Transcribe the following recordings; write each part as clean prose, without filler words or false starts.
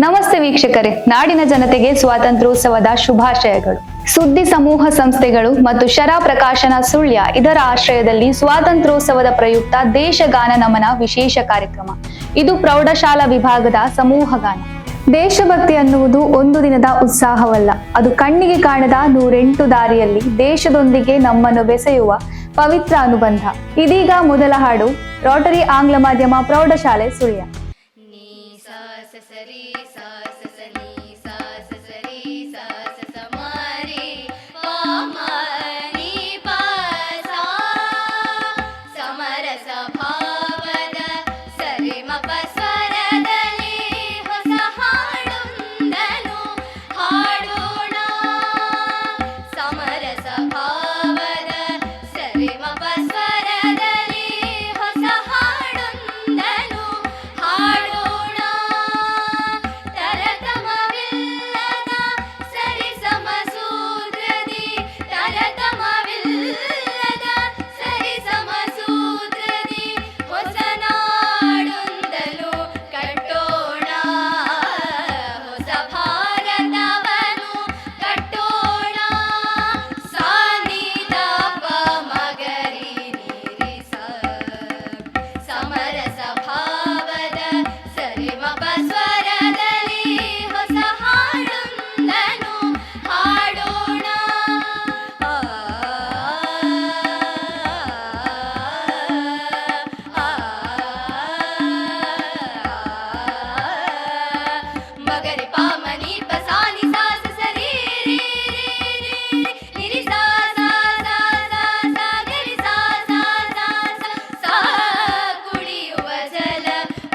ನಮಸ್ತೆ ವೀಕ್ಷಕರೇ, ನಾಡಿನ ಜನತೆಗೆ ಸ್ವಾತಂತ್ರ್ಯೋತ್ಸವದ ಶುಭಾಶಯಗಳು. ಸುದ್ದಿ ಸಮೂಹ ಸಂಸ್ಥೆಗಳು ಮತ್ತು ಶರ ಪ್ರಕಾಶನ ಸುಳ್ಯ ಇದರ ಆಶ್ರಯದಲ್ಲಿ ಸ್ವಾತಂತ್ರ್ಯೋತ್ಸವದ ಪ್ರಯುಕ್ತ ದೇಶಗಾನ ನಮನ ವಿಶೇಷ ಕಾರ್ಯಕ್ರಮ. ಇದು ಪ್ರೌಢಶಾಲಾ ವಿಭಾಗದ ಸಮೂಹ ಗಾನ. ದೇಶಭಕ್ತಿ ಅನ್ನುವುದು ಒಂದು ದಿನದ ಉತ್ಸಾಹವಲ್ಲ, ಅದು ಕಣ್ಣಿಗೆ ಕಾಣದ 108 ದಾರಿಯಲ್ಲಿ ದೇಶದೊಂದಿಗೆ ನಮ್ಮನ್ನು ಬೆಸೆಯುವ ಪವಿತ್ರ ಅನುಬಂಧ. ಇದೀಗ ಮೊದಲ ಹಾಡು ರೋಟರಿ ಆಂಗ್ಲ ಮಾಧ್ಯಮ ಪ್ರೌಢಶಾಲೆ ಸುಳ್ಯ.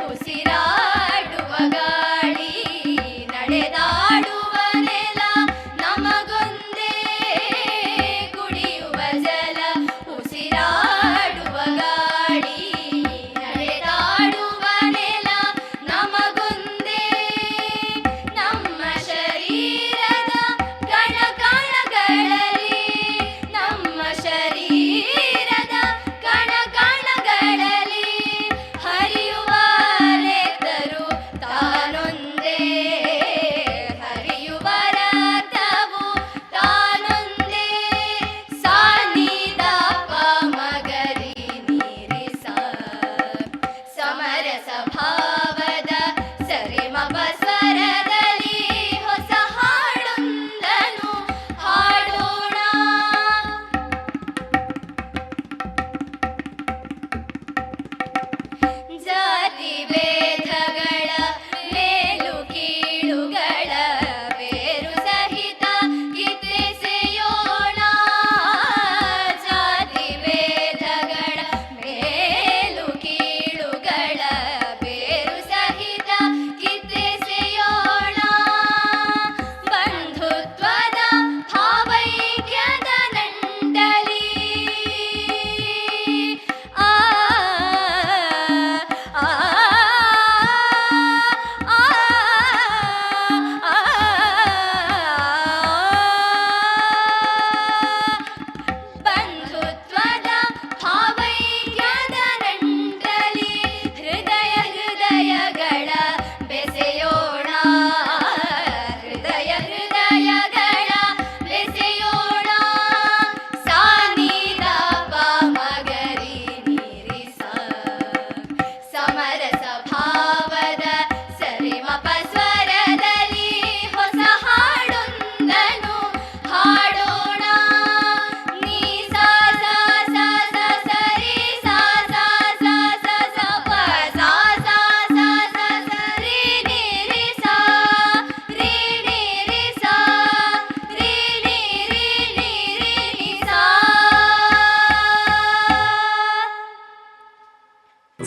ಉಸಿರಾಡುವಾಗ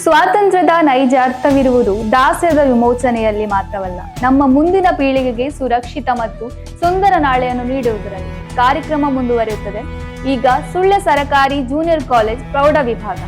ಸ್ವಾತಂತ್ರ್ಯದ ನೈಜ ಅರ್ಥವಿರುವುದು ದಾಸ್ಯದ ವಿಮೋಚನೆಯಲ್ಲಿ ಮಾತ್ರವಲ್ಲ, ನಮ್ಮ ಮುಂದಿನ ಪೀಳಿಗೆಗೆ ಸುರಕ್ಷಿತ ಮತ್ತು ಸುಂದರ ನಾಳೆಯನ್ನು ನೀಡುವುದರಲ್ಲಿ. ಕಾರ್ಯಕ್ರಮ ಮುಂದುವರಿಯುತ್ತದೆ. ಈಗ ಸುಳ್ಯ ಸರಕಾರಿ ಜೂನಿಯರ್ ಕಾಲೇಜ್ ಪ್ರೌಢ ವಿಭಾಗ.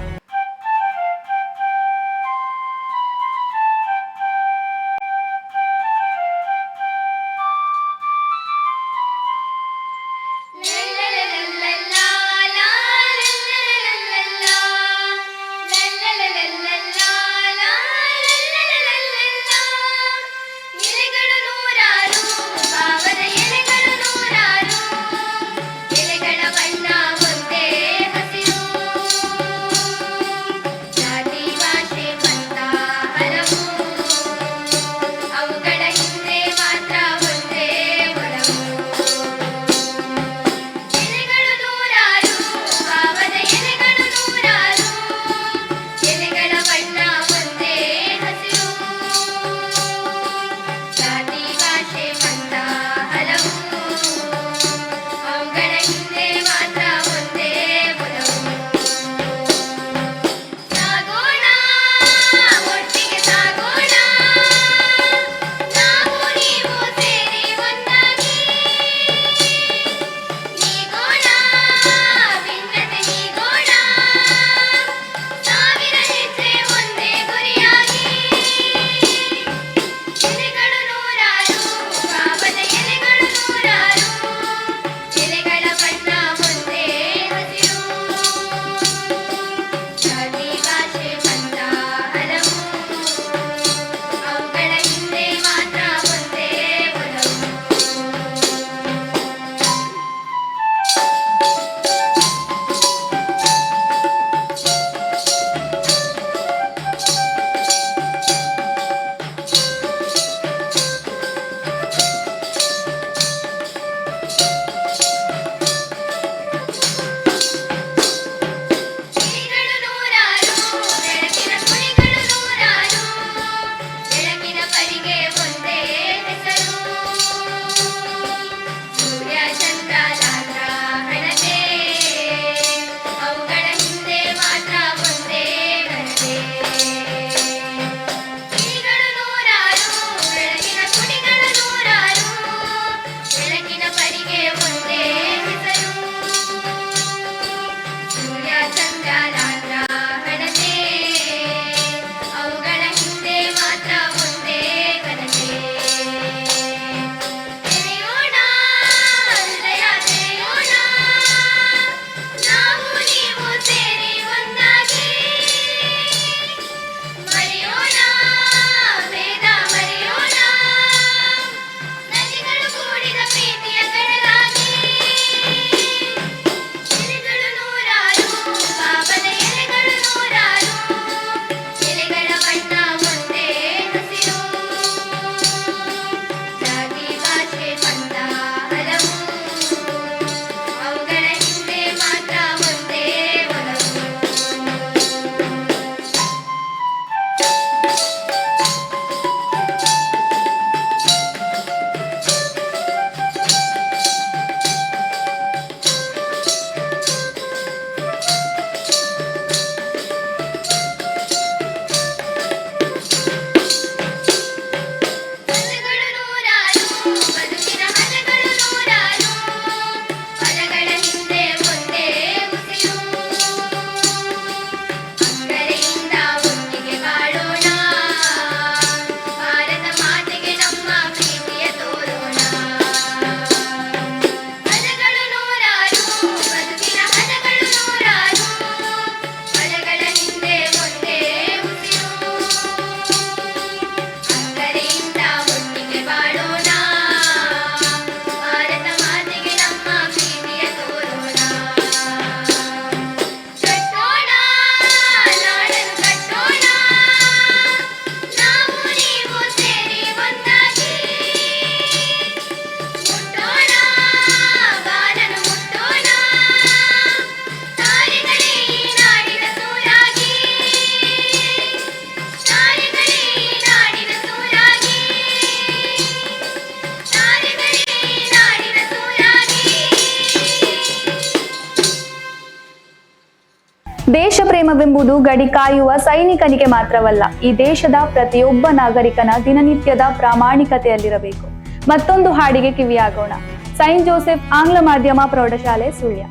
ದೇಶ ಪ್ರೇಮವೆಂಬುದು ಗಡಿ ಕಾಯುವ ಸೈನಿಕನಿಗೆ ಮಾತ್ರವಲ್ಲ, ಈ ದೇಶದ ಪ್ರತಿಯೊಬ್ಬ ನಾಗರಿಕನ ದಿನನಿತ್ಯದ ಪ್ರಾಮಾಣಿಕತೆಯಲ್ಲಿರಬೇಕು. ಮತ್ತೊಂದು ಹಾಡಿಗೆ ಕಿವಿಯಾಗೋಣ. ಸೈಂಟ್ ಜೋಸೆಫ್ ಆಂಗ್ಲ ಮಾಧ್ಯಮ ಪ್ರೌಢಶಾಲೆ ಸುಳ್ಯ.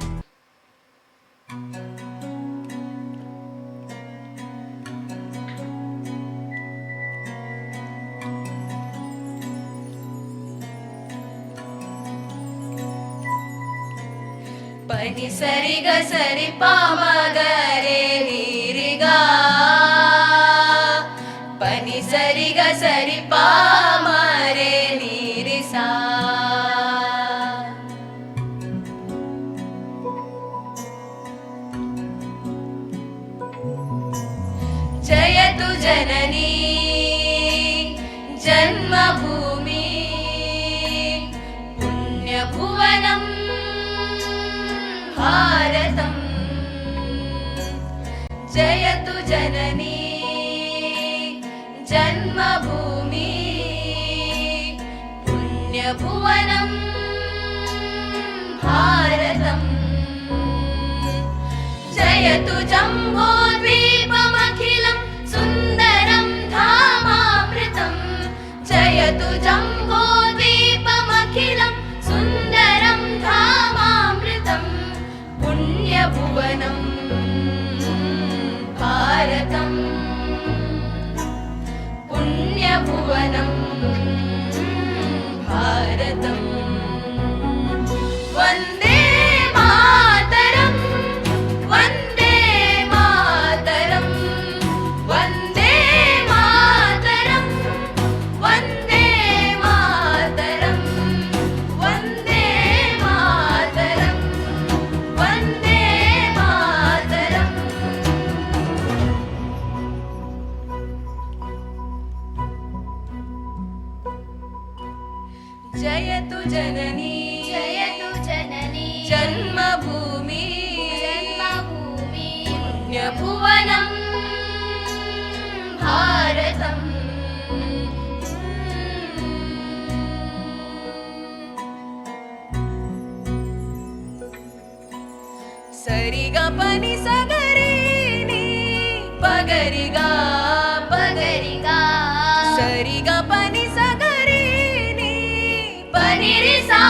ಪನಿ ಸರಿ ಗ ಸರಿ ಪಾಮ ಗರೆ ನೀರಿಗ, ಪನಿ ಸರಿ ಗ ಸರಿ ಪಾಮ ರೇ ನೀರಿಸಾ. ಜಯತು ಜನನಿ ಜನ್ಮಭೂಮಿ ಪುಣ್ಯಭುವನಂ ಭಾರತಂ. ಜಯತು ಜನನಿ ಜನ್ಮಭೂಮಿ ಪುಣ್ಯಭುವನಂ ಭಾರತಂ. ಜಯತು ಜಂಬೋದ್ವೀಪಮಖಿಲಂ ಸುಂದರಂ ಧಾಮಾಮೃತಂ. ಜಯತು ಜಂಬೋದ್ವೀಪಮಖಿಲಂ ಸುಂದರಂ ಧಾಮಾಮೃತಂ. पुण्यभुवनं भारतं, पुण्यभुवनं भारतं. वन्दे मातरं, वन्दे मातरं, वन्दे मातरं, वन्दे मातरं, वन्दे मातरं, वन्दे मातरम्. जयतु जननी जयतु जननी जन्मभूमि जन्मभूमि पुण्यभुवनं भारतम्. ಸರಿಗ ಪನಿ ಸಗರಿ ನೀ ಪಗರಿಗ ಪಗರಿಗ, ಸರಿಗ ಪನಿ ಸಗರಿ ನೀ ಪನಿರಿಸಾ.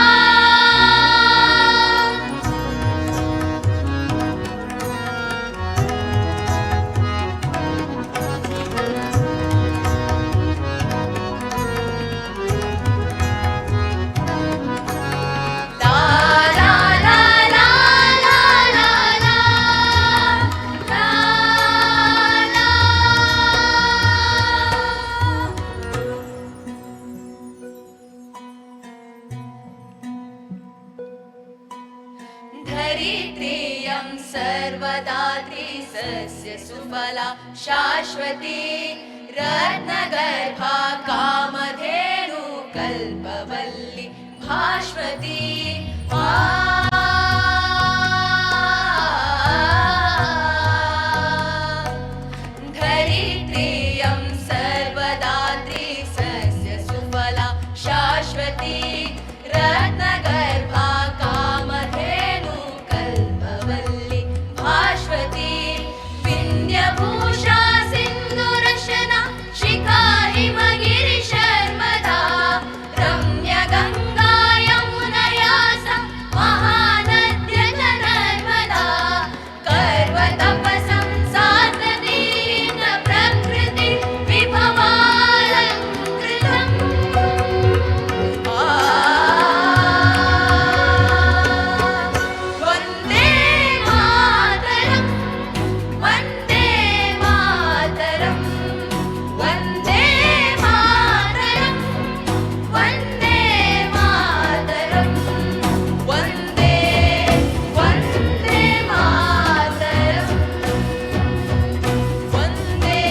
धरित्रियं सर्वदात्री सस्य सुफला शाश्वती. रत्नगर्भा कामधेनु कल्पवल्ली भास्वती. धरित्रियं सर्वदात्री सस्य सुफला शाश्वती. रत्नगर्भा कामधेनु कल्पवल्ली भास्वती. विन्ध्यभूषा सिन्धुरशना शिखा हिमगिरि शर्मदा. रम्य गङ्गा यमुनया सा महानद्यत नर्मदा. कर्वतपसं सातदीन प्रकृति विभवालङ्कृतम्. वन्दे मातरं, वन्दे मातरं, वन्दे मातरं, वन्दे मातरं, वन्दे वन्दे मातरं, वन्दे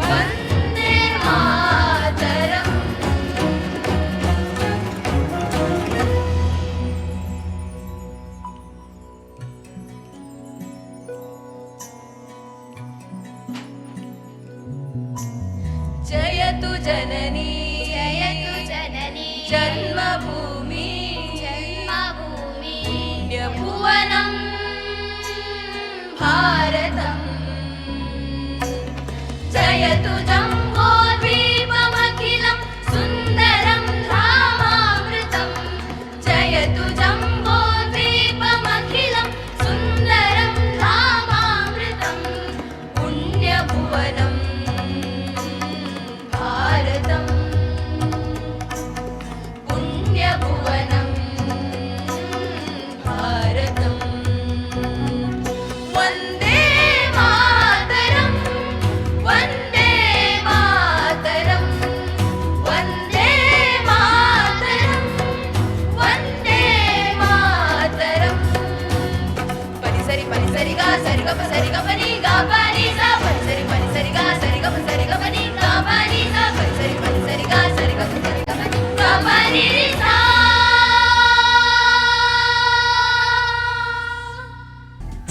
वन्दे मातरम्. जयतु जननी जयतु जननी जन्मभूमि जन्मभूमि पुण्यभुवनं भारतम्. भारतं जयतु जम्बोद्वीपमखिलं सुन्दरं धामामृतं जयतु जम्बोद्वीपमखिलं सुन्दरं धामामृतं पुण्यभुवनं भारतं पुण्यभुवनं भारतं वन्दे मातरं वन्दे मातरं वन्दे मातरं वन्दे मातरं परिसरि परिसरि गा सरि ग प सरि ग प नि गा प नि सा परिसरि परिसरि गा सरि ग प सरि ग प नि गा प नि सा परिसरि परिसरि गा सरि ग प सरि ग प नि गा प नि सा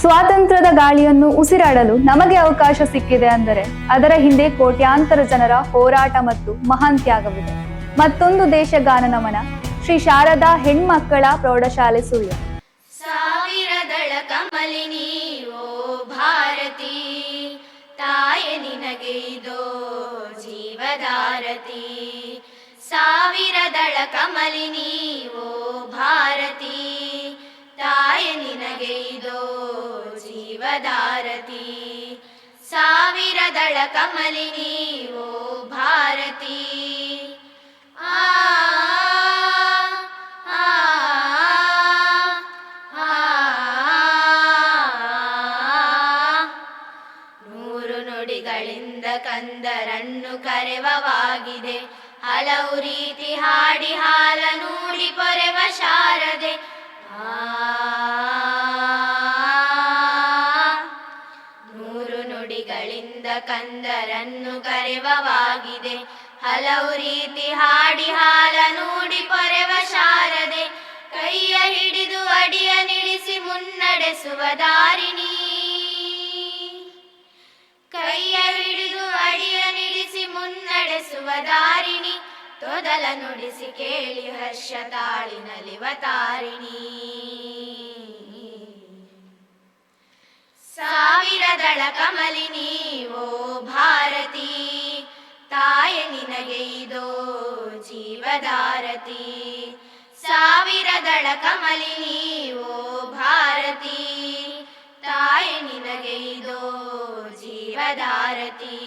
ಸ್ವಾತಂತ್ರ್ಯದ ಗಾಳಿಯನ್ನು ಉಸಿರಾಡಲು ನಮಗೆ ಅವಕಾಶ ಸಿಕ್ಕಿದೆ ಅಂದರೆ ಅದರ ಹಿಂದೆ ಕೋಟ್ಯಾಂತರ ಜನರ ಹೋರಾಟ ಮತ್ತು ಮಹಾನ್ ತ್ಯಾಗವಿದೆ. ಮತ್ತೊಂದು ದೇಶಗಾನ ನಮನ, ಶ್ರೀ ಶಾರದಾ ಹೆಣ್ಮಕ್ಕಳ ಪ್ರೌಢಶಾಲೆ ಸುಳ್ಯ. ಸಾವಿರದಳ ಕಮಲಿನಿ ಓ ಭಾರತಿ ತಾಯೆ ನಿನಗೆ ಇದೋ ಜೀವದಾರತಿ ಸಾವಿರದಳ ಕಮಲಿನಿ ಓ ಭಾರತಿ ತಾಯೆ ನಿನಗೆ ಇದೋ ಜೀವದಾರತಿ ಸಾವಿರದಳ ಕಮಲಿನಿ ಓ ಭಾರತಿ ಆ ಆ ಆ ನೂರು ನುಡಿಗಳಿಂದ ಕಂದರನ್ನು ಕರೆವವಾಗಿದೆ ಹಲವು ರೀತಿ ಹಾಡಿ ಹಾಲ ನೂಡಿ ಪೊರೆವ ಶಾರದೆ ನೂರು ನುಡಿಗಳಿಂದ ಕಂದರನ್ನು ಕರೆವವಾಗಿದೆ ಹಲವು ರೀತಿ ಹಾಡಿ ಹಾಲ ನೂಡಿ ಪೊರೆವ ಶಾರದೆ ಕೈಯ ಹಿಡಿದು ಅಡಿಯ ನಿಡಿಸಿ ಮುನ್ನಡೆಸುವ ದಾರಿಣಿ ಕೈಯ ಹಿಡಿದು ಅಡಿಯ ನಿಡಿಸಿ ಮುನ್ನಡೆಸುವ ದಾರಿಣಿ ತೊದಲ ನುಡಿಸಿ ಕೇಳಿ ಹರ್ಷ ತಾಳಿನಲಿವ ತಾರಿಣಿ ಸಾವಿರದಳ ಕಮಲಿನಿ ಓ ಭಾರತಿ ತಾಯೆ ನಿನಗೆ ಇದೋ ಜೀವದಾರತಿ ಸಾವಿರದಳ ಕಮಲಿನಿ ಓ ಭಾರತಿ ತಾಯೆ ನಿನಗೆ ಇದೋ ಜೀವದಾರತಿ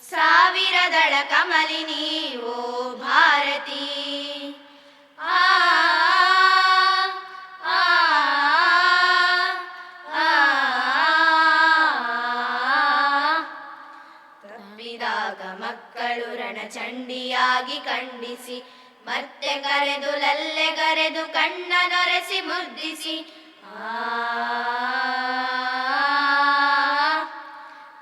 ಸಾವಿರದಳ ಕಮಲಿನಿ ಓ ಭಾರತಿ ಆ ಆ ಆ ತಪ್ಪಿದಾಗ ಮಕ್ಕಳು ರಣಚಂಡಿಯಾಗಿ ಖಂಡಿಸಿ ಮತ್ತೆ ಕರೆದು ಲಲ್ಲೆಗರೆದು ಕಣ್ಣ ನೊರೆಸಿ ಮುದ್ದಿಸಿ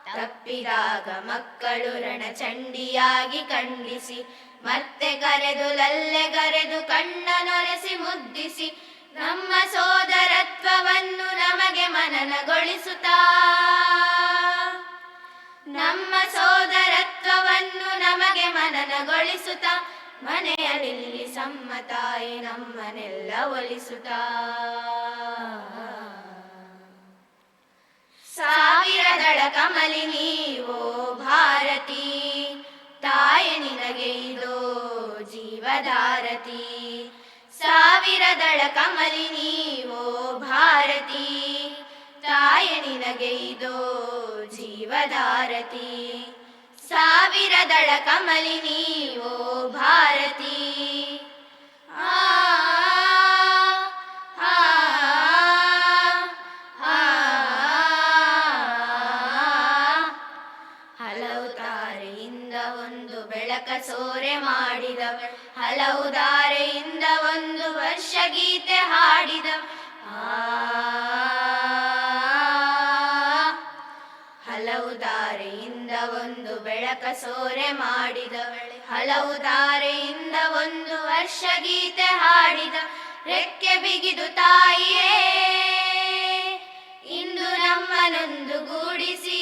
ತಪ್ಪಿದಾಗ ಮಕ್ಕಳು ರಣಚಂಡಿಯಾಗಿ ಖಂಡಿಸಿ ಮತ್ತೆ ಕರೆದು ಲಲ್ಲೆಗರೆದು ಕಣ್ಣ ನೊರೆಸಿ ಮುದ್ದಿಸಿ ನಮ್ಮ ಸೋದರತ್ವವನ್ನು ನಮಗೆ ಮನನಗೊಳಿಸುತ್ತಾ ನಮ್ಮ ಸೋದರತ್ವವನ್ನು ನಮಗೆ ಮನನಗೊಳಿಸುತ್ತಾ ಮನೆಯಲ್ಲಿ ಸಮ್ಮತಾಯಿ ನಮ್ಮನೆಲ್ಲ ಒಲಿಸುತ್ತಾ ಸಾವಿರದಳ ಕಮಲಿನಿ ಓ ಭಾರತಿ ತಾಯೆ ನಿನಗೆ ಇದೋ ಜೀವದಾರತಿ ಸಾವಿರದಳ ಕಮಲಿನಿ ಓ ಭಾರತಿ ತಾಯೆ ನಿನಗೆ ಇದೋ ಜೀವದಾರತಿ ಸಾವಿರದಳ ಕಮಲಿನಿ ಓ ಭಾರತಿ ಆ ಆ ಆ ಹಲವು ತಾರೆಯಿಂದ ಒಂದು ಬೆಳಕ ಸೋರೆ ಮಾಡಿದವಳು ಹಲವು ದಾರೆಯಿಂದ ಒಂದು ವರ್ಷ ಗೀತೆ ಹಾಡಿದವಳು ಹಲವು ದಾರೆಯಿಂದ ಒಂದು ಬೆಳಕ ಸೋರೆ ಮಾಡಿದವಳೆ ಹಲವು ದಾರೆಯಿಂದ ಒಂದು ವರ್ಷ ಗೀತೆ ಹಾಡಿದ ರೆಕ್ಕೆ ಬಿಗಿದು ತಾಯಿಯೇ ಇಂದು ನಮ್ಮನೊಂದು ಗೂಡಿಸಿ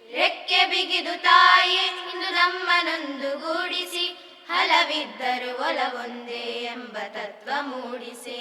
ರೆಕ್ಕೆ ಬಿಗಿದು ತಾಯಿಯೇ ಇಂದು ನಮ್ಮನೊಂದು ಗೂಡಿಸಿ ಹಲವಿದ್ದರು ಒಲವೊಂದೇ ಎಂಬ ತತ್ವ ಮೂಡಿಸೇ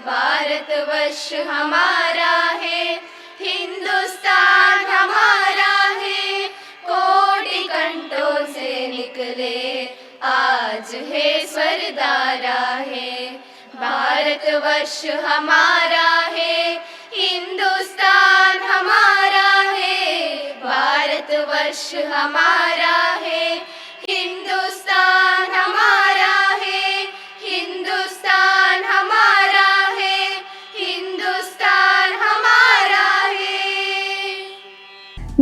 हमारा है, हिंदुस्तान हमारा है। कोटि कंठों से निकले आज है स्वरधारा है। भारतवर्ष हमारा है, हिंदुस्तान हमारा है। भारतवर्ष हमारा है, हिंदुस्तान हमारा है। हिंदुस्तान हमारा है, हिंदुस्तान हमारा है।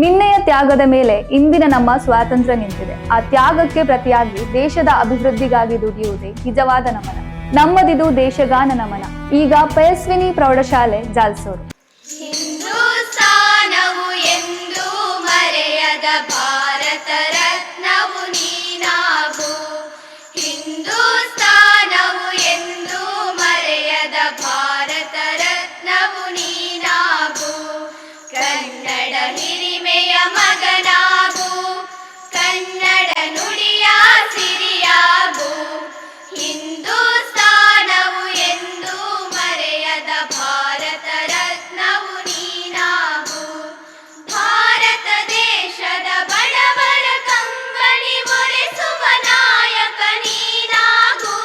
ನಿನ್ನೆಯ ತ್ಯಾಗದ ಮೇಲೆ ಇಂದಿನ ನಮ್ಮ ಸ್ವಾತಂತ್ರ್ಯ ನಿಂತಿದೆ. ಆ ತ್ಯಾಗಕ್ಕೆ ಪ್ರತಿಯಾಗಿ ದೇಶದ ಅಭಿವೃದ್ಧಿಗಾಗಿ ದುಡಿಯುವುದೇ ನಿಜವಾದ ನಮನ. ನಮ್ಮದಿದು ದೇಶಗಾನ ನಮನ. ಈಗ ಪಯಸ್ವಿನಿ ಪ್ರೌಢಶಾಲೆ ಜಾಲ್ಸೋರು. ಹಿಂದೂಸ್ತಾನವು ಎಂದು ಮರೆಯದ ಭಾರತ ರತ್ನವು ನೀನಾಗು. ಹಿಂದೂಸ್ತಾನವು ಎಂದು ಮರೆಯದ ಭಾರತ ರತ್ನವು ನೀನಾಗು. ಕನ್ನಡ ಹಿರಿಮೆಯ ಮಗನಾಗು, ಕನ್ನಡ ನುಡಿಯ ಸಿರಿಯಾಗು. ಹಿಂದೂಸ್ತಾನವು ಎಂದು ಮರೆಯದ ಭಾರತ ರತ್ನವು ನೀನಾಗು. ಭಾರತ ದೇಶದ ಬಡವರ ಕಂಬನಿ ಒರೆಸುವ ನಾಯಕ ನೀನಾಗು.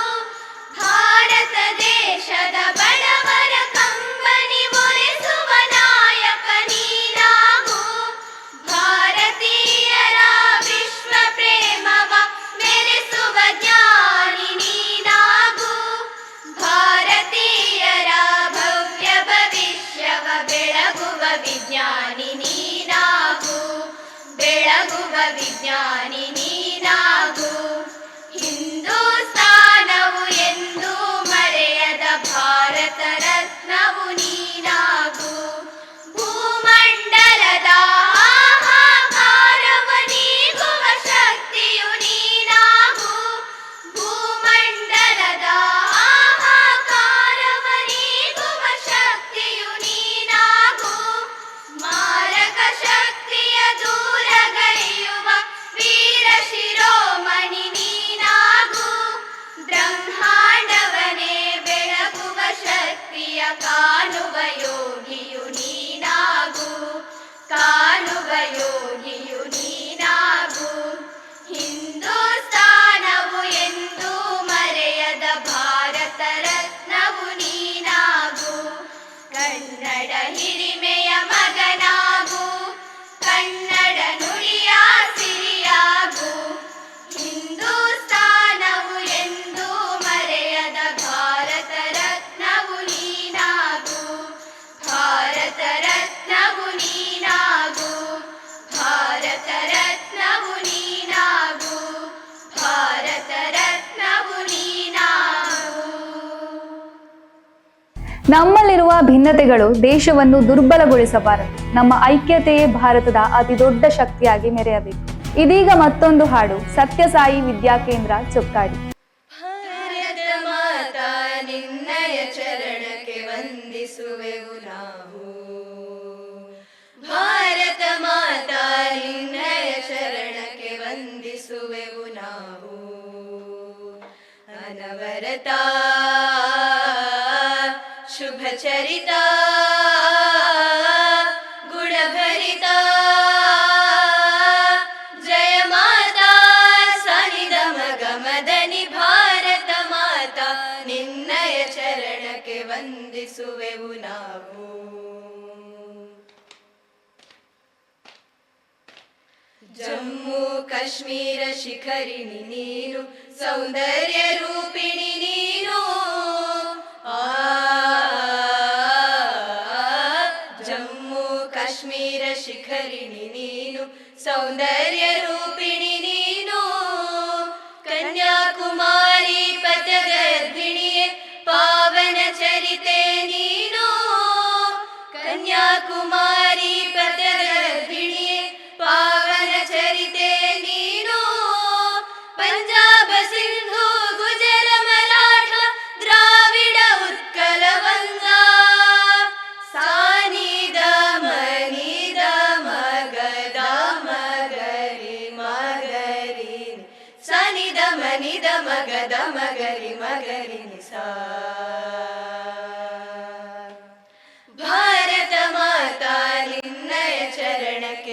ಭಾರತ ದೇಶದ ಬಡವರ ಕಂಬನಿ ಒರೆಸುವ ನಾಯಕ ನೀನಾಗು. ಭಾರತೀಯರ ವಿಶ್ವ ಪ್ರೇಮವ ಮೆರೆಸುವ ಜ್ಞಾನಿ ನೀನಾಗು. ಭಾರತೀಯರ ಭವ್ಯ ಭವಿಷ್ಯವ ಬೆಳಗುವ ವಿಜ್ಞಾನಿ ನೀನಾಗು. ಬೆಳಗುವ ವಿಜ್ಞಾನಿ ನೀನಾಗು. ಹಿಂದೂಸ್ತಾನವು ಎಂದು ಮರೆಯದ ಭಾರತ ರತ್ನವು ನೀನಾಗು. ಭೂಮಂಡಲದ ಆಹಾಕಾರವ ನೀಗುವ ಶಕ್ತಿಯು ನೀನಾಗು. ಭೂಮಂಡಲದ ಆಹಾಕಾರವ ನೀಗುವ ಶಕ್ತಿಯು ನೀನಾಗು. ಮಾರಕ ಶಕ್ತಿಯ ದೂರಗೈಯುವ ವೀರ ಶಿರೋಮಣಿ ನೀನಾಗು. ಬ್ರಹ್ಮಾಂಡವನೇ ಬೆಳಗುವ ಶಕ್ತಿಯ ಕಾಣುವ ಯೋಗಿಯು ನೀನಾಗು. ಕಾಣುವ ಯೋಗಿಯು ನೀನಾಗು. ಹಿಂದೂಸ್ತಾನವು ಎಂದು ಮರೆಯದ ಭಾರತ ರತ್ನವು ನೀನಾಗು. ಕನ್ನಡ ಹಿರಿಮೆಯ ಮಗನಾಗು, ಕನ್ನಡ ನುಡಿಯ ಸಿರಿಯಾಗು. ಹಿಂದೂಸ್ತಾನವು ಎಂದು ಮರೆಯದ ಭಾರತ ರತ್ನವು ನೀನಾಗು. ಭಾರತ ರತ್ನವು ನೀನಾಗು. ಭಾರತ ರತ್ನವು ನೀನಾಗು. ಭಾರತ ರತ್ನವು ನೀನಾಗು. ನಮ್ಮಲ್ಲಿರುವ ಭಿನ್ನತೆಗಳು ದೇಶವನ್ನು ದುರ್ಬಲಗೊಳಿಸಬಾರದು. ನಮ್ಮ ಐಕ್ಯತೆಯೇ ಭಾರತದ ಅತಿ ದೊಡ್ಡ ಶಕ್ತಿಯಾಗಿ ಮೆರೆಯಬೇಕು. ಇದೀಗ ಮತ್ತೊಂದು ಹಾಡು, ಸತ್ಯಸಾಯಿ ವಿದ್ಯಾಕೇಂದ್ರ ಚೊಕ್ಕಾಡಿ. ಭಾರತ ಮಾತಾ ನಿನ್ನಯ ಚರಣಕ್ಕೆ ವಂದಿಸುವೆವು ನಾವು. ಭಾರತ ಮಾತಾ ನಿನ್ನಯ ಚರಣಕ್ಕೆ ವಂದಿಸುವೆವು ನಾವು. ಅನವರತ ಶುಭ ಚರಿತ ಗುಣಭರಿತ ಜಯ ಮಾತಾ ಸನಿದ ಮಗಮದನಿ. ಭಾರತ ಮಾತಾ ನಿನ್ನಯ ಚರಣಕ್ಕೆ ವಂದಿಸುವೆವು ನಾವು. ಜಮ್ಮು ಕಾಶ್ಮೀರ ಶಿಖರಿಣಿ ನೀನು, ಸೌಂದರ್ಯ ರೂಪಿಣಿ ನೀನು. ಜಮ್ಮು ಕಾಶ್ಮೀರ ಶಿಖರಿಣಿ ನೀನು, ಸೌಂದರ್ಯ ರೂಪಿಣಿ ನೀನು. ಕನ್ಯಾಕುಮಾರಿ ಪಥಗರ್ಭಿಣಿಯೇ ಪಾವನ ಚರಿತೆ ನೀನು. ಕನ್ಯಾಕುಮಾರಿ ಪಥಗರ್ಭಿಣಿಯೇ ಪಾವನ ಚರಿತೆ ನೀನು. ಪಂಜಾಬ ಸಿಂಧು ಗುಜರ ಮರಾಠ ದ್ರಾವಿಡ ಉತ್ಕಲ ವಂಗ. ಸಾನಿದ ಮನಿದ ಮಗದ ಮಗರಿ ಮಗರಿ ಸನಿದ ಮನಿದ ಮಗದ ಮಗರಿ ಮಗರಿ ನಿಸಾ.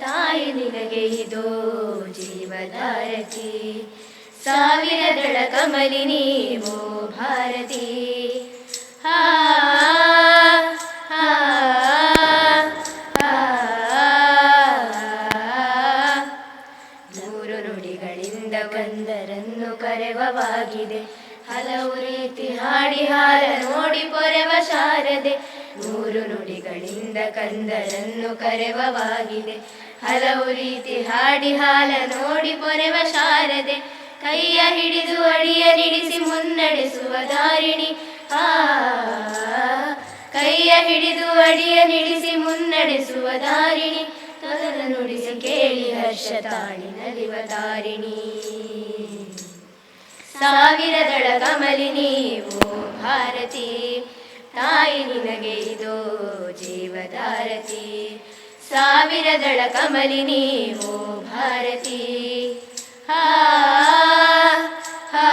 ತಾಯಿ ನಿನಗೆ ಇದೋ ಜೀವಧಾರತಿ, ಸಾವಿರದಳ ಕಮಲಿನಿ ಓ ಭಾರತಿ. ಹಾ ಹಾ ನೂರು ನುಡಿಗಳಿಂದ ಕಂದರನ್ನು ಕರೆವವಾಗಿದೆ, ಹಲವು ರೀತಿ ಹಾಡಿ ಹಾಲ ನೋಡಿ ಪೊರೆವ ಶಾರದೆ. ನೂರು ನುಡಿಗಳಿಂದ ಕಂದರನ್ನು ಕರೆವವಾಗಿದೆ, ಹಲವು ರೀತಿ ಹಾಡಿ ಹಾಲ ನೋಡಿ ಪೊರೆವ ಶಾರದೆ. ಕೈಯ ಹಿಡಿದು ಅಡಿಯ ನಿಡಿಸಿ ಮುನ್ನಡೆಸುವ ದಾರಿಣಿ, ಆ ಕೈಯ ಹಿಡಿದು ಅಡಿಯ ನಿಡಿಸಿ ಮುನ್ನಡೆಸುವ ದಾರಿಣಿ. ತೊದಲ ನುಡಿಸಿ ಕೇಳಿ ಹರ್ಷ ತಾಳಿ ನಲಿವ ತಾರಿಣಿ. ಸಾವಿರದಳ ಕಮಲಿನಿ ಓ ಭಾರತಿ, ತಾಯಿ ನಿನಗೆ ಇದೋ ಜೀವಧಾರತಿ. ಸಾವಿರದಳ ಕಮಲಿನಿ ಓ ಭಾರತಿ. ಹಾ ಹಾ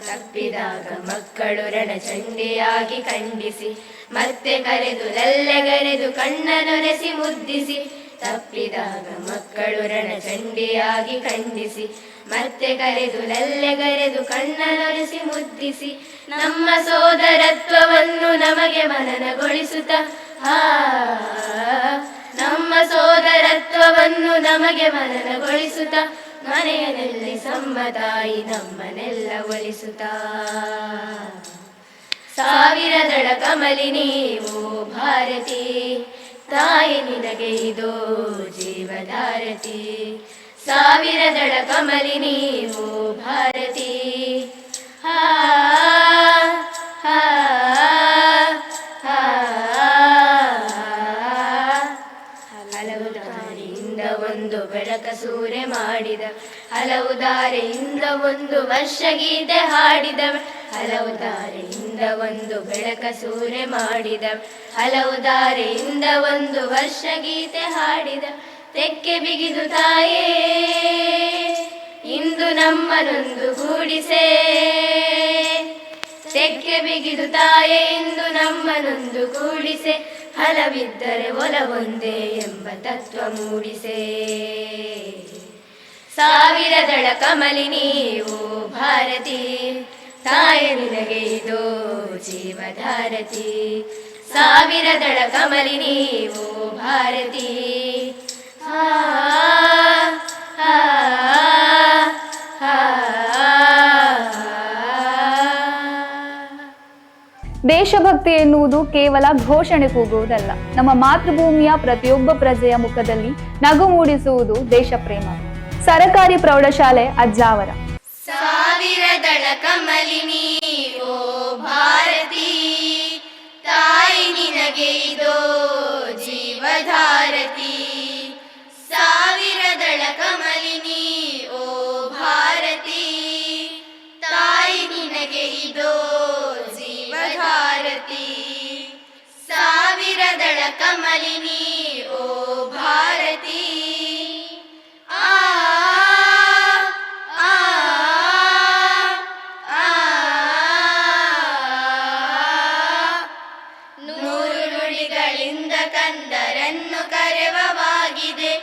ತಪ್ಪಿದಾಗ ಮಕ್ಕಳು ರಣಚಂಡಿಯಾಗಿ ಖಂಡಿಸಿ, ಮತ್ತೆ ಕರೆದು ಲಲ್ಲೆಗರೆದು ಕಣ್ಣನೊರೆಸಿ ಮುದ್ದಿಸಿ. ತಪ್ಪಿದಾಗ ಮಕ್ಕಳು ರಣಚಂಡಿಯಾಗಿ ಖಂಡಿಸಿ, ಮತ್ತೆ ಕರೆದು ಲಲ್ಲೆಗರೆದು ಕಣ್ಣನೊರೆಸಿ ಮುದ್ದಿಸಿ. ನಮ್ಮ ಸೋದರತ್ವವನ್ನು ನಮಗೆ ಮನನಗೊಳಿಸುತ್ತ, ಆ ನಮ್ಮ ಸೋದರತ್ವವನ್ನು ನಮಗೆ ಮನನಗೊಳಿಸುತ್ತ. ಮನೆಯಲ್ಲಿ ಸಮ್ಮತಾಯಿ ನಮ್ಮನೆಲ್ಲ ಒಲಿಸುತ್ತ. ಸಾವಿರದಳ ಕಮಲಿನಿ ಓ ಭಾರತಿ, ತಾಯಿ ನಿನಗೆ ಇದೋ ಜೀವಧಾರತಿ. ಸಾವಿರದಳ ಕಮಲಿನಿ ಓ ಭಾರತಿ. ಹಾ ಹಾ ಹಲವು ದಾರಿಯಿಂದ ಒಂದು ಬೆಳಕ ಸೂರೆ ಮಾಡಿದ, ಹಲವು ದಾರಿಯಿಂದ ಒಂದು ವರ್ಷ ಗೀತೆ ಹಾಡಿದ. ಹಲವು ದಾರಿಯಿಂದ ಒಂದು ಬೆಳಕ ಸೂರೆ ಮಾಡಿದ, ಹಲವು ದಾರಿಯಿಂದ ಒಂದು ವರ್ಷ ಗೀತೆ ಹಾಡಿದ. ತೆಕ್ಕೆ ಬಿಗಿದು ತಾಯೇ ಇಂದು ನಮ್ಮನೊಂದು ಗೂಡಿಸೆ, ತೆಕ್ಕೆ ಬಿಗಿದು ತಾಯೇ ಇಂದು ನಮ್ಮನೊಂದು ಕೂಡಿಸೆ. ಹಲವಿದ್ದರೆ ಒಲವೊಂದೇ ಎಂಬ ತತ್ವ ಮೂಡಿಸೆ. ಸಾವಿರದಳ ಕಮಲಿನಿ ಓ ಭಾರತಿ, ತಾಯಿ ನಿನಗೆ ಇದೋ ಜೀವಧಾರತಿ. ಸಾವಿರದಳ ಕಮಲಿನಿ ಓ ಭಾರತಿ. ಹಾ ಹಾ ದೇಶಭಕ್ತಿ ಎನ್ನುವುದು ಕೇವಲ ಘೋಷಣೆ ಕೂಗುವುದಲ್ಲ, ನಮ್ಮ ಮಾತೃಭೂಮಿಯ ಪ್ರತಿಯೊಬ್ಬ ಪ್ರಜೆಯ ಮುಖದಲ್ಲಿ ನಗು ಮೂಡಿಸುವುದು ದೇಶ ಪ್ರೇಮ. ಸರಕಾರಿ ಪ್ರೌಢಶಾಲೆ ಅಜ್ಜಾವರ. ಸಾವಿರದಳ ಕಮಲಿನಿ ಓ ಭಾರತಿ, ತಾಯಿ ನಿನಗೆ ಇದೋ ಜೀವಧಾರತಿ. ಸಾವಿರದಳ ಕಮಲಿನಿ ಓ ಭಾರತಿ, ತಾಯಿ ನಿನಗೆ ಇದೋ ಜೀವಧಾರತಿ. ಸಾವಿರದಳ ಕಮಲಿನಿ ಓ ಭಾರತಿ. ಆ ನೂರು ನುಡಿಗಳಿಂದ ಕಂದರನ್ನು ಕರೆವವಾಗಿದೆ,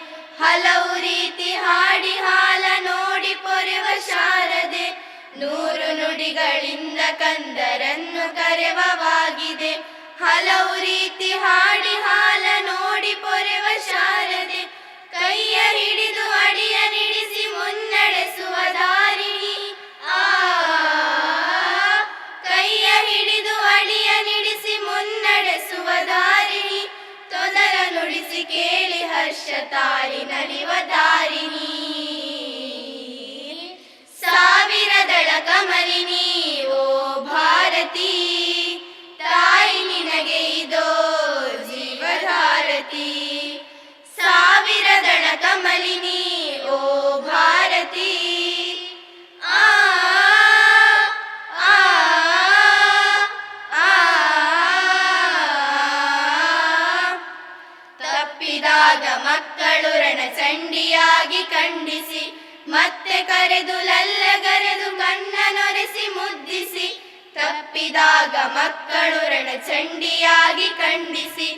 ಹಲವು ರೀತಿ ಹಾಡಿ ಹಾಲ ನೋಡಿ ಪೊರೆವ ಶಾರದೆ. ನೂರು ನುಡಿಗಳಿಂದ ಕಂದರನ್ನು ಕರೆವವಾಗಿದೆ, ಹಲವು ರೀತಿ ಹಾಡಿ ಹಾಲ ನೋಡಿ ಪೊರೆವ ಶಾರದೆ. ಕೈಯ ಹಿಡಿದು ಅಡಿಯ ನಿಡಿಸಿ ಮುನ್ನಡೆಸುವ ದಾರಿಣಿ, ಆ ಕೈಯ ಹಿಡಿದು ಅಡಿಯ ನಿಡಿಸಿ ಮುನ್ನಡೆಸುವ ದಾರಿಣಿ. ತೊದಲ ನುಡಿಸಿ ಕೇಳಿ ಹರ್ಷ ತಾಳಿ ನಲಿವ ದಾರಿಣಿ. ಸಾವಿರದಳ ಕಮಲಿನಿ ಓ ಭಾರತಿ, ತಾಯಿ ನಿನಗೆ ಇದೋ ಜೀವಧಾರತಿ. ಸಾವಿರದಳ ಕಮಲಿನಿ ಓ ಭಾರತಿ. ಆ ಆ ತಪ್ಪಿದಾಗ ಮಕ್ಕಳು ರಣಚಂಡಿಯಾಗಿ ಖಂಡಿಸಿ, ಮತ್ತೆ ಕರೆದು ಲಲ್ಲಗರೆದು ಕಣ್ಣನೊರೆಸಿ ಮುದ್ದಿಸಿ. ತಪ್ಪಿದಾಗ ಮಕ್ಕಳು ರಣಚಂಡಿಯಾಗಿ ಖಂಡಿಸಿ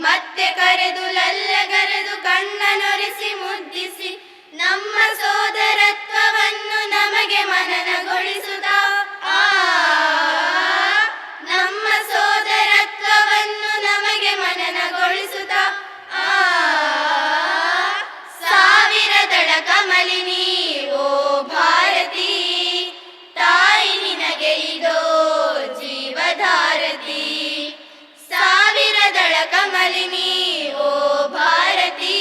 ಮತ್ತೆ ಕರೆದು ಲಲ್ಲಗರೆದು ಕಣ್ಣನೊರೆಸಿ ಮುದ್ದಿಸಿ ನಮ್ಮ ಸೋದರತ್ವವನ್ನು ನಮಗೆ ಮನನಗೊಳಿಸುತ್ತ ನಮ್ಮ ಸೋದರತ್ವವನ್ನು ನಮಗೆ ಮನನಗೊಳಿಸುತ್ತ ಸಾವಿರದಳ ಕಮಲಿನಿ ಓ ಭಾರತಿ ತಾಯಿ ನಿನಗೆ ಇದೋ ಜೀವಧಾರತಿ ಸಾವಿರದಳ ಕಮಲಿನಿ ಓ ಭಾರತಿ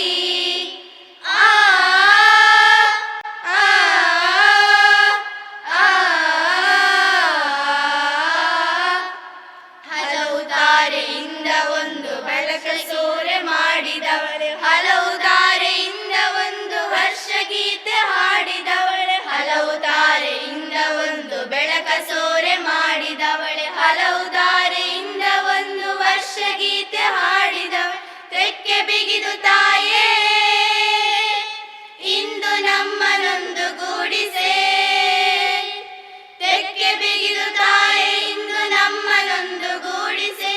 ಹಲವು ತಾರೆಯಿಂದ ಒಂದು ಬೆಳಕ ಸೂರೆ ಮಾಡಿದವಳೆ ಹಲವು ತಾರೆಯಿಂದ ಒಂದು ವರ್ಷ ಗೀತೆ ಹಾಡಿದವಳೆ ಹಲವು ತಾರೆಯಿಂದ ಒಂದು ಬೆಳಕ ಸೂರೆ ಮಾಡಿದವಳೆ ಹಲವು ತಾರೆಯಿಂದ ಒಂದು ವರ್ಷ ಗೀತೆ ಹಾಡಿದವಳೆ ತೆಕ್ಕೆ ಬಿಗಿದು ತಾಯೇ ಇಂದು ನಮ್ಮನೊಂದು ಗೂಡಿಸೆ ತೆಕ್ಕೆ ಬಿಗಿದು ತಾಯೇ ಇಂದು ನಮ್ಮನೊಂದು ಗೂಡಿಸೆ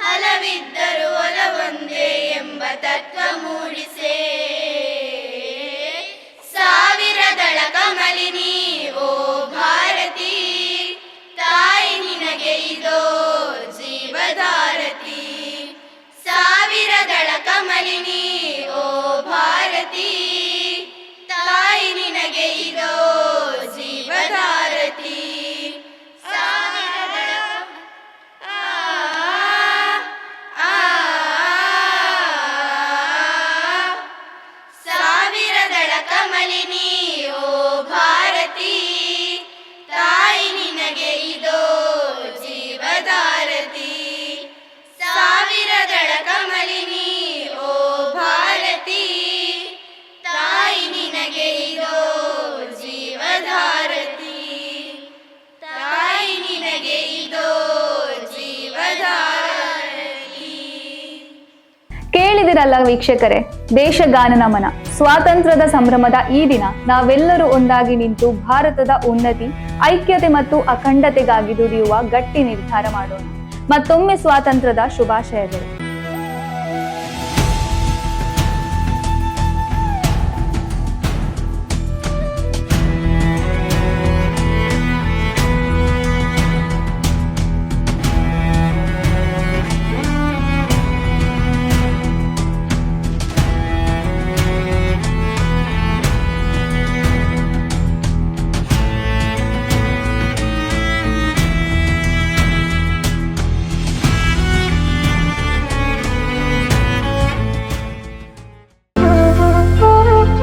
ಹಲವಿದ್ದರು ಒಲವೊಂದೇ ಎಂಬ ತತ್ವ ಮೂಡಿಸೆ ಸಾವಿರದಳ ಕಮಲಿನಿ ಓ ಭಾರತಿ ತಾಯಿ ನಿನಗೆ ಇದೋ ಜೀವಧಾರತಿ ಸಾವಿರದಳ ಕಮಲಿನಿ ಓ ಭಾರತಿ ತಾಯಿ ನಿನಗೆ ಇದೋ ಜೀವಧಾರತಿ ಸಾವಿರದಳ ಸಾವಿರದಳ ಕಮಲಿನಿ ಓ ಭಾರತಿ ತಾಯಿ ನಿನಗೆ ಇದೋ ಜೀವಧಾರತಿ ಸಾವಿರದಳ ಕಮಲಿನಿ ಓ ಭಾರತಿ ತಾಯಿ ನಿನಗೆ ಇದೋ ಜೀವಧಾರತಿ ತಾಯಿ ನಿನಗೆ ಇದೋ ಜೀವಧಾರತಿ. ಕೇಳಿದಿರಲ್ಲ ವೀಕ್ಷಕರೇ, ದೇಶಗಾನ ನಮನ ಸ್ವಾತಂತ್ರ್ಯದ ಸಂಭ್ರಮದ ಈ ದಿನ ನಾವೆಲ್ಲರೂ ಒಂದಾಗಿ ನಿಂತು ಭಾರತದ ಉನ್ನತಿ, ಐಕ್ಯತೆ ಮತ್ತು ಅಖಂಡತೆಗಾಗಿ ದುಡಿಯುವ ಗಟ್ಟಿ ನಿರ್ಧಾರ ಮಾಡೋಣ. ಮತ್ತೊಮ್ಮೆ ಸ್ವಾತಂತ್ರ್ಯದ ಶುಭಾಶಯಗಳು.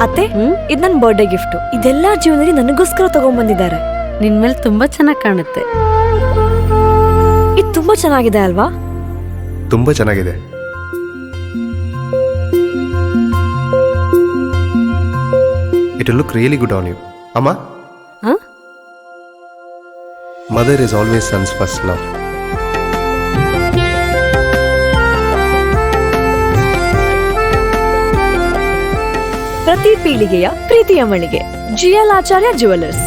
ಅತ್ತೆ, ಇದು ನನ್ನ ಬರ್ಡೇ ಗಿಫ್ಟ್. ಇದೆಲ್ಲ ಜೀವನದಲ್ಲಿ ನನಗೋಸ್ಕರ ತಗೊಂಡ್ಬಂದಿದ್ದಾರೆ. ನಿನ್ ಮೇಲೆ ತುಂಬಾ ಚೆನ್ನಾಗಿ ಕಾಣುತ್ತೆ. ಇದು ತುಂಬಾ ಚೆನ್ನಾಗಿದೆ ಅಲ್ವಾ? ತುಂಬಾ ಚೆನ್ನಾಗಿದೆ. It look really good on you. ಅಮ್ಮ, mother is always son's first love. ಪ್ರತಿ ಪೀಳಿಗೆಯ ಪ್ರೀತಿಯ ಮಳಿಗೆ GL ಆಚಾರ್ಯ ಜುವೆಲ್ಲರ್ಸ್.